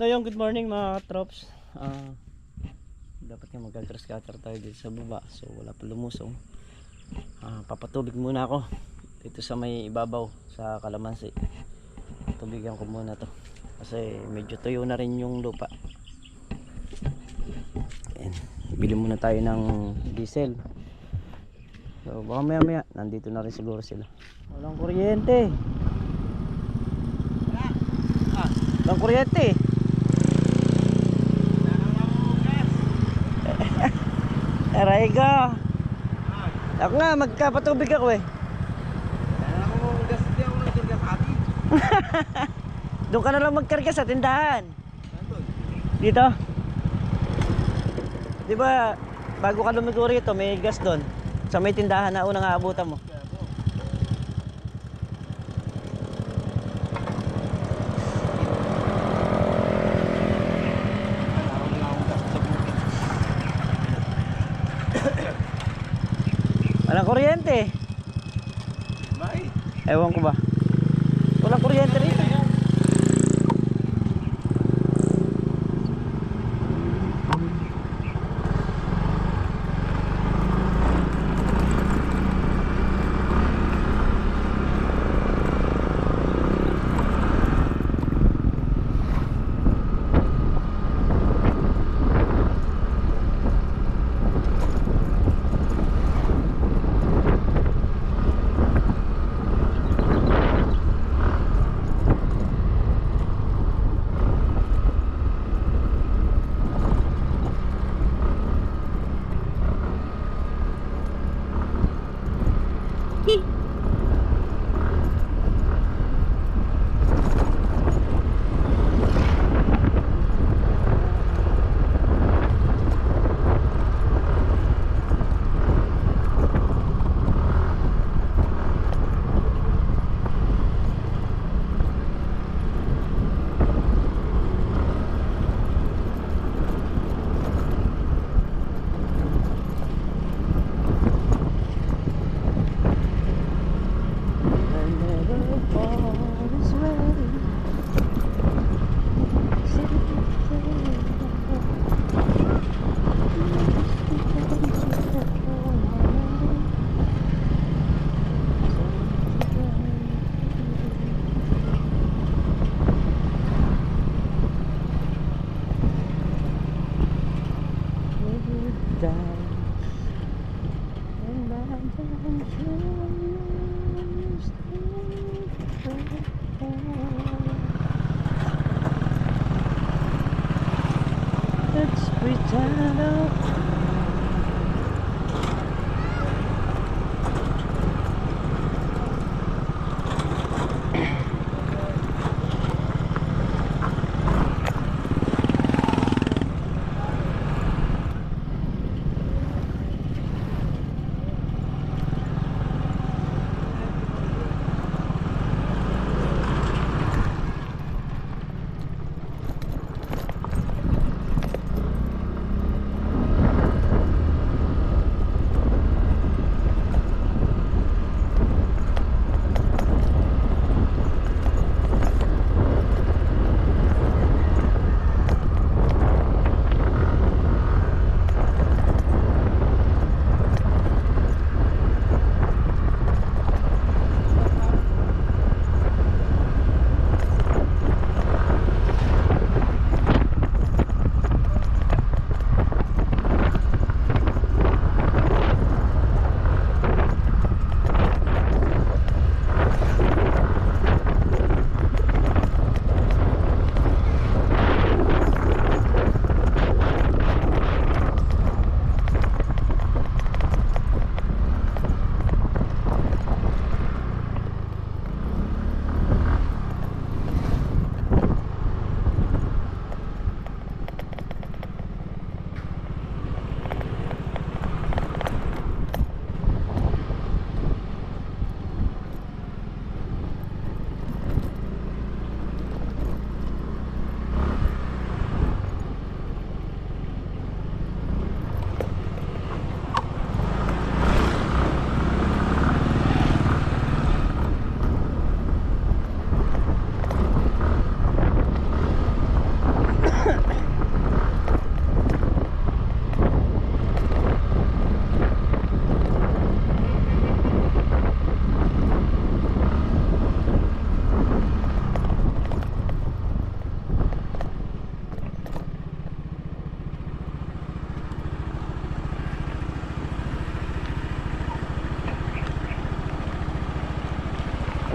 So yung good morning mga trops. Dapat nga mag-grass cutter tayo dito sa baba. So wala pa lumusong. Papatubig muna ako dito sa may ibabaw sa kalamansi. Tubigan ko muna to kasi medyo tuyo na rin yung lupa. Ayan. Bili muna tayo ng diesel. So baka maya maya nandito na rin siguro sila. Walang kuryente. Walang kuryente. Aray ka. Ako nga magkapatubig ako eh. Doon ka na lang magkarga sa tindahan. Dito. Di ba bago ka lumigo rito may gas doon. Sa may tindahan na unang aabutan mo. Walang kuryente. May. Ewan ko ba. Walang kuryente rito. Let's pretend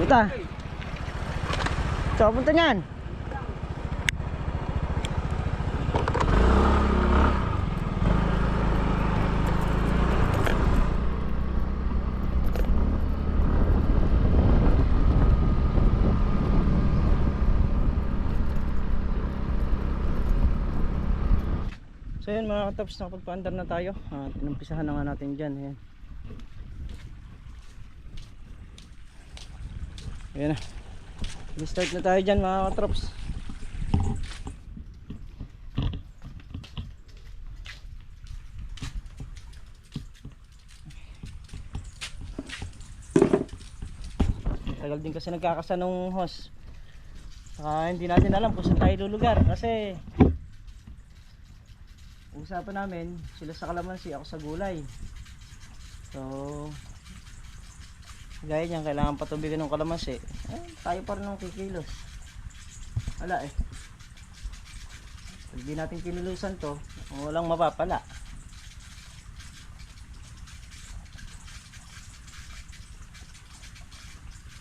Punta. So, punta niyan. So yun mga katops, nakapagpa-andar na tayo at inumpisahan na nga natin dyan. Ayan. Ayan na. I-start na tayo dyan mga katops. Tagal din kasi nagkakasa nung hose. Saka hindi natin alam kung saan tayo lulugar kasi usapan namin sila sa kalamansi, ako sa gulay. So gaya niyan, kailangan patubigan ng kalamansi, tayo pa rin ng kikilos. Wala eh, pag di natin kinilusan to, walang mapapala.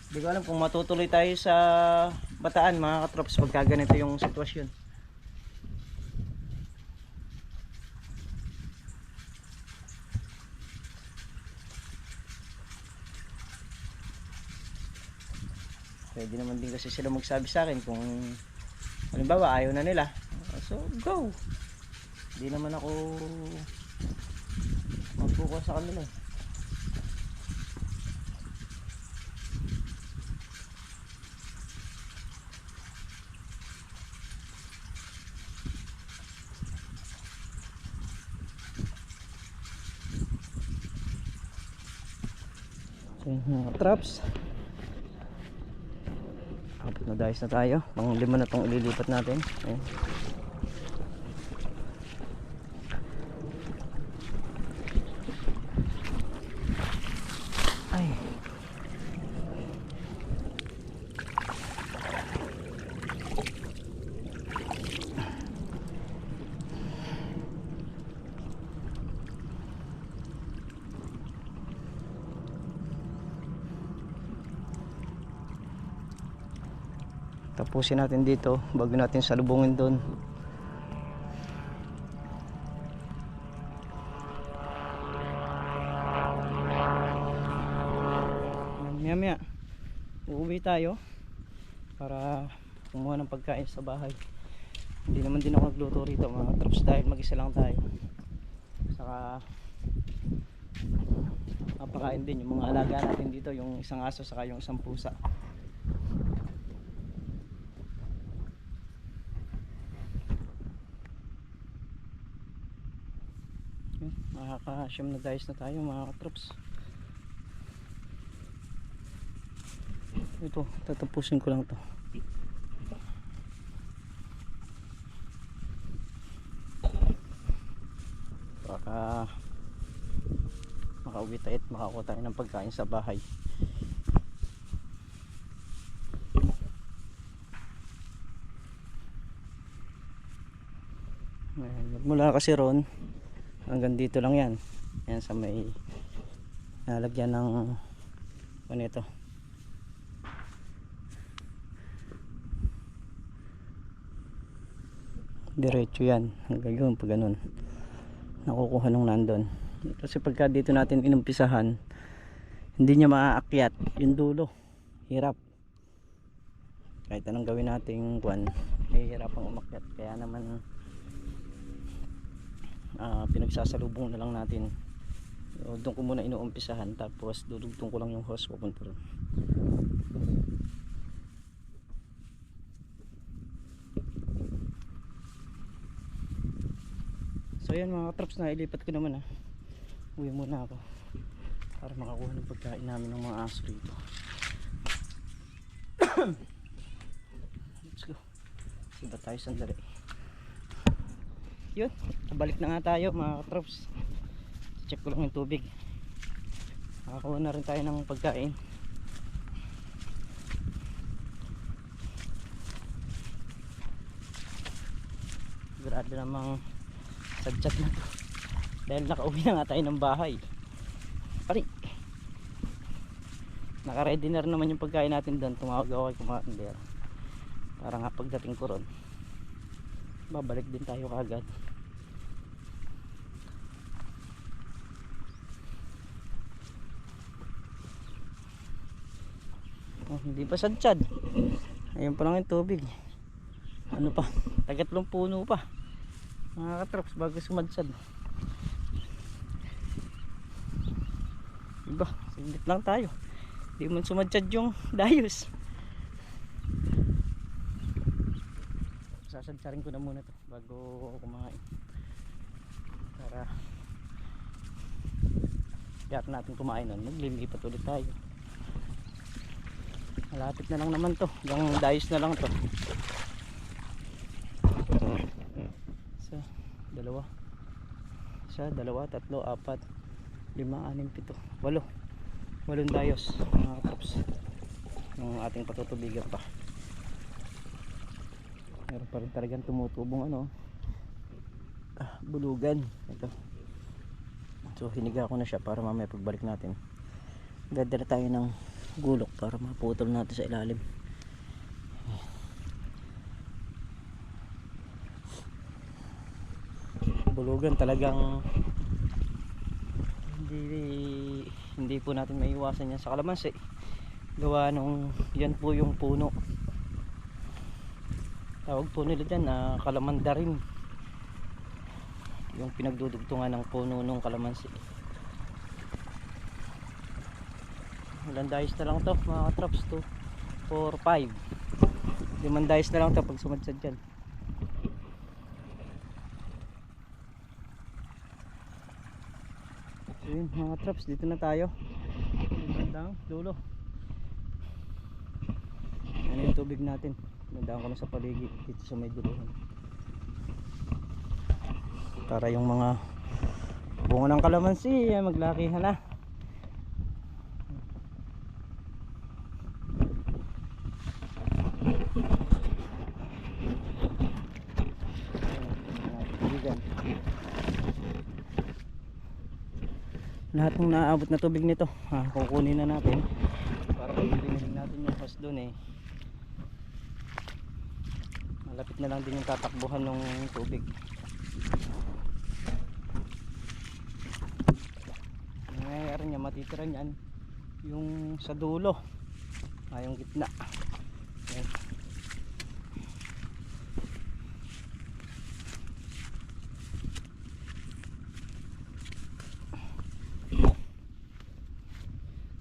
Hindi ko alam kung matutuloy tayo sa Bataan mga katrops pagka ganito yung sitwasyon. Pwede naman din kasi sila magsabi sa akin kung halimbawa ayaw na nila, so go. Hindi naman ako magbuko sa kanila eh. So mga traps, apat na dahis na tayo, pang 5 na itong ililipat natin. Ayan. Ay. Tapusin natin dito bago natin salubungin doon. Maya uuwi tayo para kumuha ng pagkain sa bahay. Hindi naman din ako nagluto rito mga traps dahil mag-isa lang tayo. Saka napakain din yung mga alaga natin dito, yung isang aso saka yung isang pusa. Makaka-siyam na dahis na tayo mga katrops. Ito, tatapusin ko lang to. Baka makauwi tayo at makakuha tayo ng pagkain sa bahay. Mula kasi ron hanggang dito lang yan. Yan sa may nalagyan ng ano ito, diretso yan hanggang yun. Pag ganun nakukuha nung nandun, kasi pagka dito natin inumpisahan hindi niya maaakyat yung dulo, hirap. Kahit anong gawin nating kwan, hihirapang umakyat. Kaya naman pinagsasalubong na lang natin. Doon ko muna inuumpisahan, tapos dudugtong ko lang yung hose papunta ron. So yan mga traps, na ilipat ko naman uwi muna ako para makakuha ng pagkain namin ng mga aso rito. Let's go. Iba tayo sandali. Yun, balik na nga tayo mga katrops. Check ko lang yung tubig. Makakuha na rin tayo ng pagkain. Sigurado namang sadyat na to dahil nakauwi na nga tayo ng bahay. Pari, Naka-ready na rin naman yung pagkain natin doon. Tumawag ako kay Commander para nga pagdating ko ron babalik din tayo kagad. Oh, hindi pa sadsyad. Ayun pa lang yung tubig. Ano pa, tagatlong puno pa mga katrops bago sumadsad. Diba, saglit lang tayo, hindi man sumadsad yung dayos. Sasadsarin ko na muna to bago kumain para kaya natin kumain nun, maglilipat ulit tayo. Malapit na lang naman to, yung dayos na lang to. Isa, dalawa, isa, dalawa, tatlo, apat, 5, 6, 7, 8 dayos mga katrops yung ating patutubigan pa. Meron pa rin talagang tumutubong bulugan ito. So hiniga ko na siya para mamaya pagbalik natin dadala tayo ng gulok para maputol natin sa ilalim. Bulugan talagang hindi po natin maiiwasan yan sa kalamansi. Gawa nung yan po yung puno, tawag po nila dyan kalamandarin, yung pinagdudugtungan ng puno ng kalamansi. Ilan dayos na lang to mga katrops? 2, 4, 5, 5 dayos na lang to pag sumadsad dyan. So yun mga katrops, dito na tayo bandang dulo. Ano yung tubig natin, nandaan ko na sa paligid dito sa may duluhan para yung mga bunga ng kalamansi maglakihan na. Lahat ng naaabot na tubig nito kukunin na natin para pagpilihin natin yung hose doon malapit na lang din yung tatakbuhan ng tubig. Ang nangyayari niya, matitira niyan yung sa dulo yung gitna. Ayan.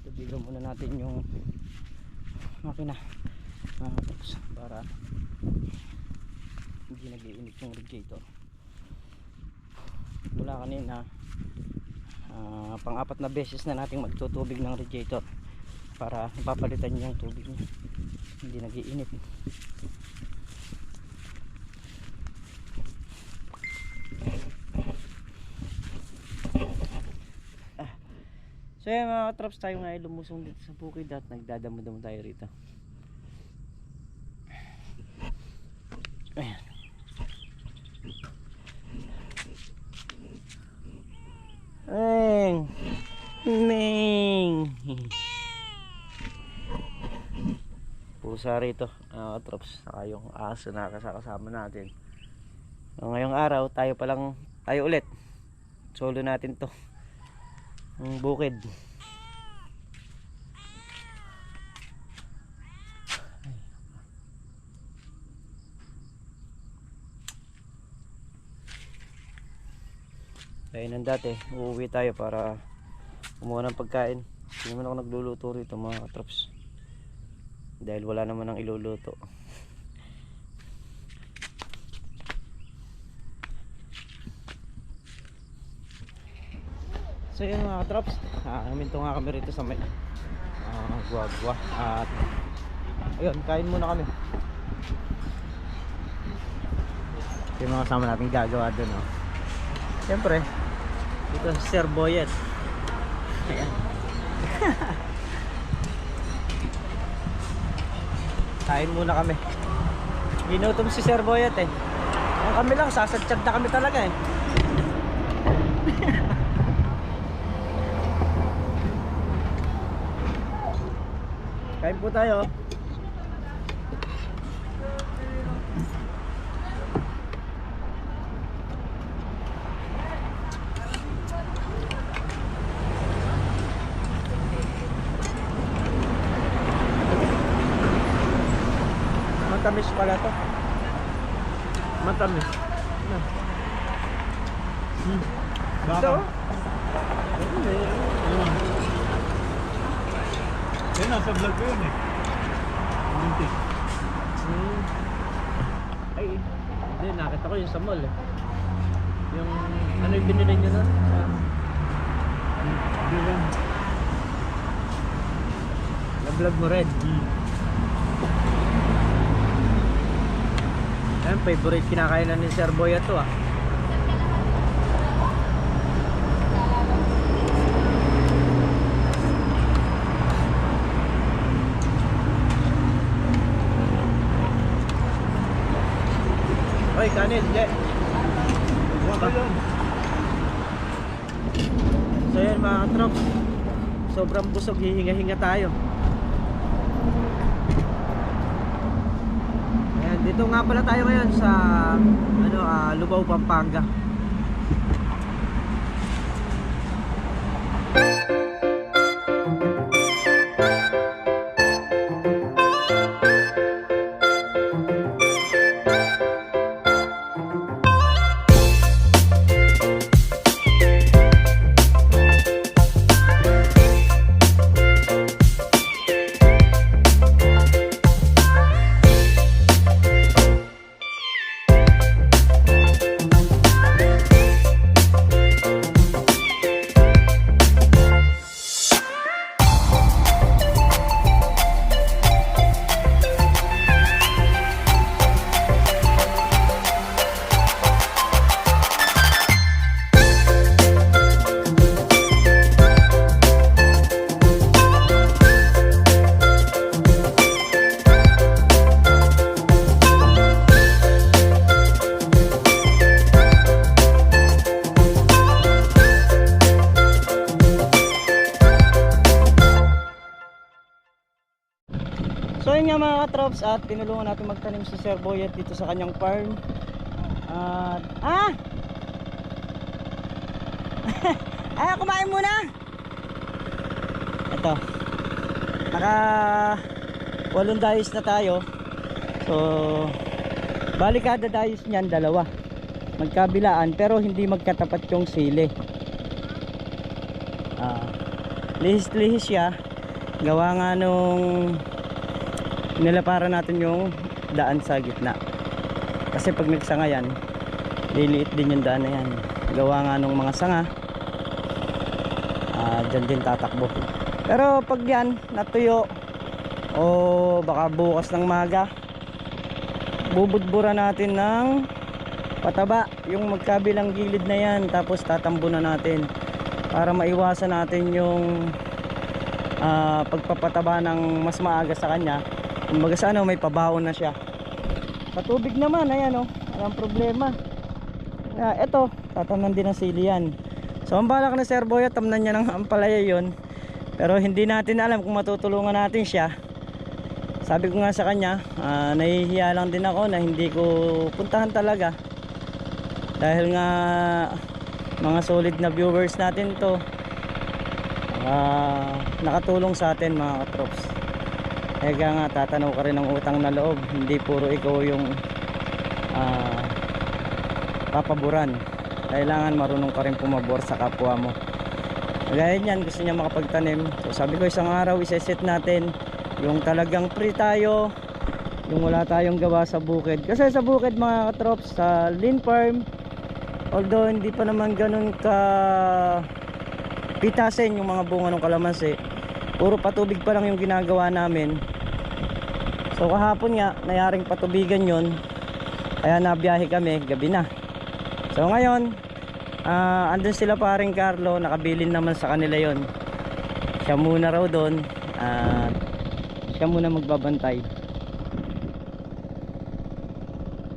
Tubigan muna natin yung makina para hindi nag-iinit yung radiator. Mula kanina pang-4 na beses na nating magtutubig ng radiator para papalitan yung tubig niya, hindi nag-iinit. So yan mga katrops, tayo nga ay lumusong dito sa bukid at nagdadamo-damo tayo rito. Ayan. Neng pusa rito mga katrops, saka yung aso na kasama natin. So, ngayong araw tayo ulit solo natin to ang bukid. Kaya nang dati uuwi tayo para kumuha ng pagkain. Hindi naman ako nagluluto rito mga katrops dahil wala naman ang iluluto. So yun mga katrops, huminto nga kami rito sa may guagua at ayun, kain muna kami. Ito yung mga kasama natin gagawa dun siyempre dito si Sir Boyet. Ayan. Kain muna kami. Ginutom si Sir Boyet ang kami lang, sasadsyad na kami talaga Kain po tayo. Matamis pala to. Matamis. Baka. Ito? Yan, nasa vlog ko yun eh. Lintik. Ay, hindi, nakita ko yung sa mall eh. Yung, ano yung binili nyo nun? Hindi yan. Na-vlog mo red. Ayan, favorite kinakainan ni Sir Boy ito ah. Oy, kanin, je. Baka yun. So yan mga katrops, sobrang busog, hihinga-hinga tayo. Ayan, dito nga pala tayo ngayon sa ano, Lubao, Pampanga. So yun nga mga katrops, at tinulungan natin magtanim si Sir Boyet dito sa kanyang farm. At kumain muna. Ito, naka 8 dayos na tayo. So bali kada dayos niyan dalawa, magkabilaan pero hindi magkatapat yung sili. Lihis-lihis siya, gawa nga nung nilapara natin yung daan sa gitna. Kasi pag nagsanga yan, liliit din yung daan na yan. Gawa nga nung mga sanga, dyan din tatakbo. Pero pag yan natuyo, o baka bukas ng maga, bubudbura natin ng pataba yung magkabilang gilid na yan, tapos tatambo na natin para maiwasan natin yung pagpapataba ng mas maaga sa kanya. Kumbaga sa ano, may pabaon na siya. Sa tubig naman, ayan o, walang problema. Eto, tatamnan din ng sili yan. So ang balak na Sir Boy, tamnan niya ng ampalaya yun. Pero hindi natin alam kung matutulungan natin siya. Sabi ko nga sa kanya, nahihiya lang din ako na hindi ko puntahan talaga. Dahil nga mga solid na viewers natin to, nakatulong sa atin mga katrops. Kaya nga tatanaw ka rin ng utang na loob, hindi puro ikaw yung papaboran. Kailangan marunong ka rin pumabor sa kapwa mo. Kaya yan, gusto niya makapagtanim. So sabi ko isang araw iseset natin yung talagang free tayo, yung wala tayong gawa sa bukid. Kasi sa bukid mga katrops, sa Lin Farm, although hindi pa naman ganun ka pitasin yung mga bunga ng kalamansi, puro patubig pa lang yung ginagawa namin. So kahapon nga nayaring patubigan yon, kaya nabiyahe kami, gabi na. So ngayon andun sila paring Carlo, nakabilin naman sa kanila yon. Siya muna raw doon, siya muna magbabantay.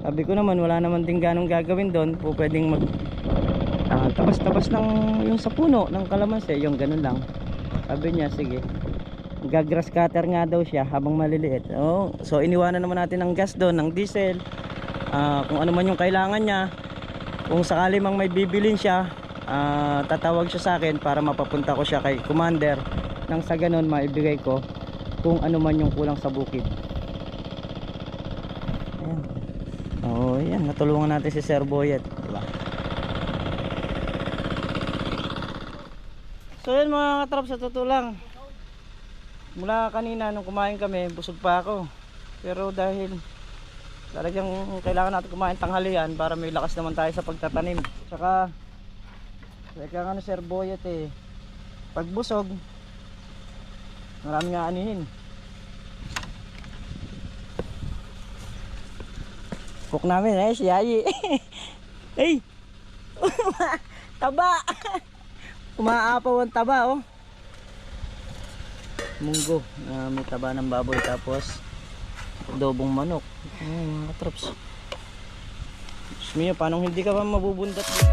Sabi ko naman wala naman din ganong gagawin doon, po pwedeng mag tabas-tabas ng yung sa puno ng kalamansi, yung ganun lang. Sabi niya sige. Gagrass cutter nga daw siya habang maliliit. Oh, so iniwanan naman natin ng gas doon, ng diesel. Kung ano man yung kailangan niya. Kung sakali mang may bibilin siya, tatawag siya sa akin para mapapunta ko siya kay commander, nang sa ganun maibigay ko kung ano man yung kulang sa bukid. Ayan. Oh, yan, natulungan natin si Sir Boyet, diba? So yun mga katrap, sa totoo lang, mula kanina nung kumain kami, busog pa ako. Pero dahil talagang kailangan natin kumain tanghalian para may lakas naman tayo sa pagtatanim. Saka kaya nga Sir Boyet pag busog marami nga anihin. Cook namin si Yayi. Hey! Taba! Umaapaw ang taba oh. Munggo na may taba ng baboy, tapos adobong manok. Mga katrops. Diyos mio, paano hindi ka pa mabubundat dito?